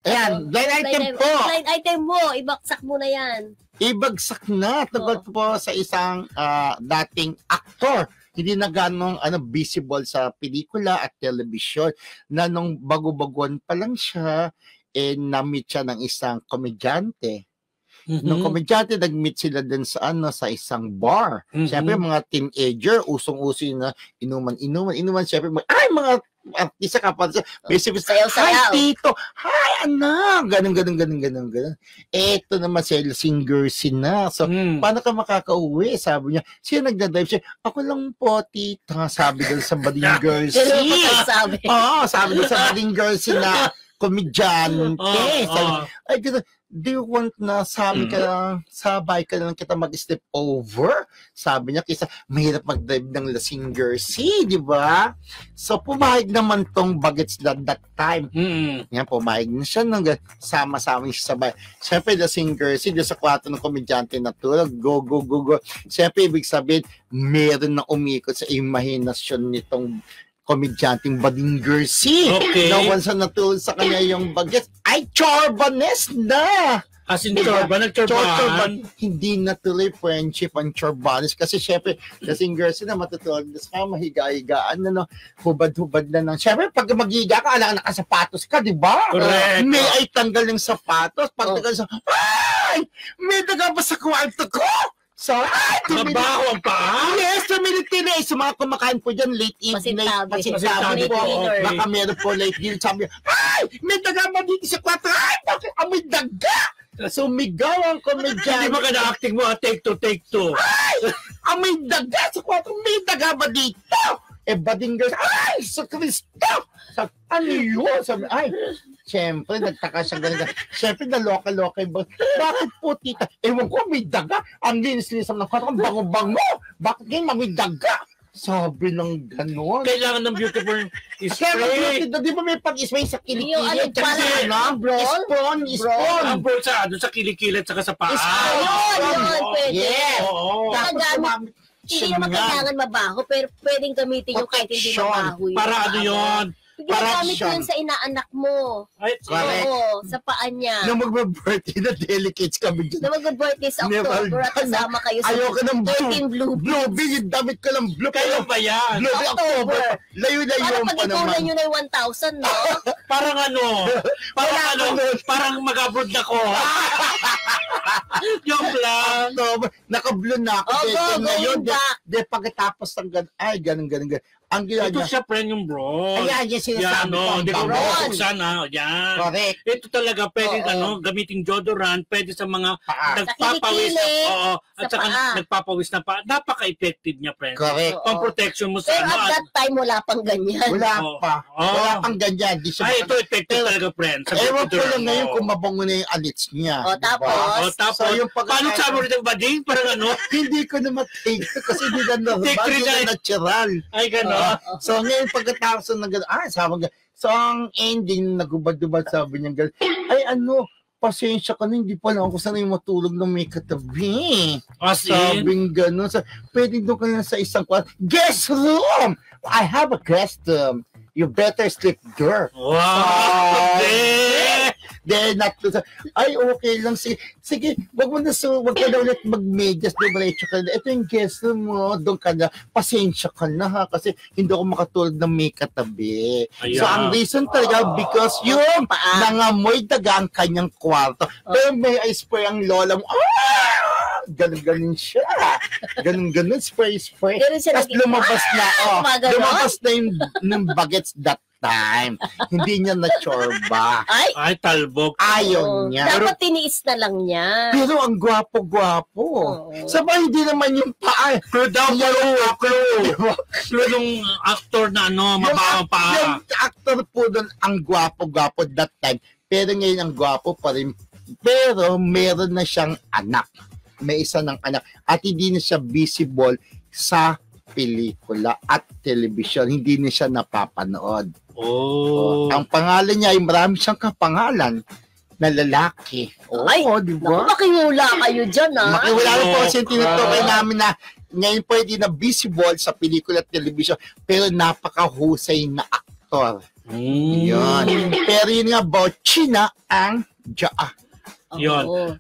Ayan, blind item po. Blind item mo, ibaksak mo na yan. Ibagsak na. Tungkol po sa isang dating aktor. Hindi na ganong visible sa pelikula at television na nung bago-baguan pa lang siya, na-meet siya ng isang komedyante. Nung komedyante, nag-meet sila din sa sa isang bar. Siyempre, mga teenager, usong-uso na inuman. Siyempre, mga artista kapal siya. Basically, hi, tito. Hi, anak. Ganun. Eto naman siya, singer sina. So, paano ka makakauwi? Sabi niya, siya nagdadrive siya. Ako lang po, tita. Sabi doon sa Bading Girls. sabi doon sa Bading Girls na komedyante. Ay, gano'n. Do you want na sabay ka lang kita mag-step over? Sabi niya, kaysa mahirap mag-drive ng lasing Jersey, di ba? So, pumayag naman tong bagets that time. Yan, pumayag na siya nang sama-sama siya sabay. Siyempre, lasing Jersey, doon sa kwarto ng komedyante na tulog, go. Siyempre, ibig sabihin, meron na umikot sa imahinasyon nitong komedyanteng Bading Jersey. Okay. Na once na natulog sa kanya yung bagets, ay chorbanes na! As in nagchorbahan? Hindi natuloy friendship ang chorbanes kasi syempre, Bading Jersey na matutulog na sa mahiga-higaan na hubad-hubad na nang. Syempre, pag maghiga ka, alang nakasapatos ka, di ba? Correct. May ay tanggal ng sapatos, pag tanggal sa, ay! May daga ba sa kwarto ko? So, mabaho ang paa? Yes, sa military. Sa mga kumakain po dyan, late evening, pasintabi po. Baka meron po late dinner. Sabi niya, ay, may daga ba dito sa kwarto? Ay, bakit amoy daga? Sumigaw ang komedyante. Hindi ba ka na-acting mo? Take two. Ay, amoy daga sa kwarto. May daga ba dito? Bading Girls, ay, sa Kristo! Ano yun? Sabi, ay, siyempre, nagtaka siya ganun. Siyempre, naloka-loka yung bang, bakit po, tita? Ewan ko, may daga. Ang linis-linis ng kwarto, ang bango-bango. Bakit ngayon, may daga? Sabi ng gano'n. Kailangan ng beautiful spray. Di ba may pag-spray sa kilikili? Yung Spawn. Ang brawl sa kilikili at saka sa paa. Yun, pwede. Yes. Hindi naman kailangan mabaho, pero pwedeng gamitin yung kahit hindi mabaho yun. Para ano yun? Ginagamit ko yun sa inaanak mo. Oo, sa paan niya. Nung mag-birthday na delicates kami dyan. Nung mag-birthday sa October at kasama kayo sa ayoko ng 13 blue. Blue, damit ko lang blue. Kailan ba yan? Blue, October. Layo-layo parang pa naman. pag-ikunan nyo na yung 1,000, no? Parang mag-abroad na ko. Yung lang. Naka-blue na ako. Ngayon, pagkatapos ng ganun. Ang ito siya, friend, yung bro. Ayan, yung sinasabi ko. Hindi ko buksan, yan. Correct. Ito talaga, pwede, gamiting deodorant, pwede sa mga nagpapawis at saka nagpapawis na pa. Napaka-effective niya, friend. Correct. Pang-protection mo sa pero at that time, wala pang ganyan. Wala pa. Wala pang ganyan. Ay, ito effective talaga, friend. Ewan ko lang ngayon kung mabango na yung alits niya. Tapos? Paano sabi mo rin ang bading? Parang hindi ko na matake kasi hindi na normal, hindi na natural. Ay, gano'n. So ngayon pagkatapos ng gano'n, sabi nga, so ang ending, nagubad-ubad sabi niya gano'n, ay pasensya ka na, hindi pa lang ako sanay matulog ng may katabi. Sabing gano'n, pwede doon ka na sa isang kwarto, guest room! I have a guest room. You better sleep there. Wow! Then, ay, okay lang. Sige, wag ka na ulit mag-medyas, diretso ka na. Ito yung guest mo, doon ka na. Pasensya ka na ha, kasi hindi ako makatulog ng may katabi. So, ang reason talaga, because yung nangamoy daga ang kanyang kwarto. Pero may spray ang lola mo. Ganun siya. Ganun, spray. Tapos lumabas na yung bagets that time. Hindi niya na-chorba. Ay, talbog. Ayaw niya. Dapat tiniis na lang niya. Pero ang gwapo-gwapo. Sabay, hindi naman yung paa. Clue nung actor na mabawang paa. Yung actor po doon, ang gwapo-gwapo that time. Pero ngayon ang gwapo pa rin. Pero meron na siyang anak. May isa ng anak. At hindi na siya visible sa pelikula at television. Hindi na siya napapanood. Ang pangalan niya ay marami siyang kapangalan na lalaki. Di ba? Makiwala kayo dyan, ha? Makiwala po kasi tinutukoy namin na ngayon pwede na visible sa pelikula at television pero napakahusay na aktor. Yun. Pero yun nga, Bochina ang Jaa. Yun. Oo.